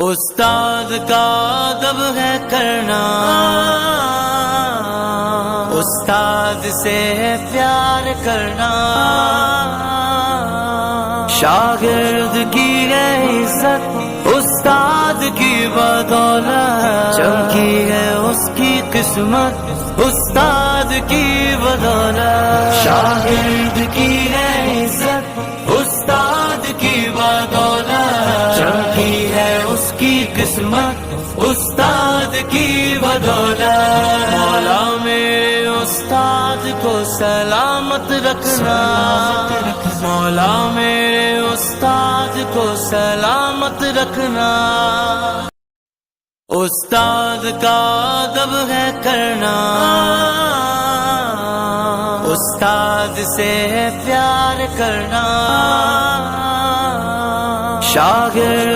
استاد کا ادب ہے کرنا، استاد سے پیار کرنا، شاگرد کی ہے عزت استاد کی بدولت، چمکی ہے اس کی قسمت استاد کی بدولت، شاگرد کی ہے عزت استاد کی بدولت، چمکی ہے اس کی قسمت استاد کی بدولت، مولا میرے استاد کو سلامت رکھنا، مولا میرے استاد کو سلامت رکھنا، استاد کا ادب ہے کرنا، استاد سے پیار کرنا، شاگرد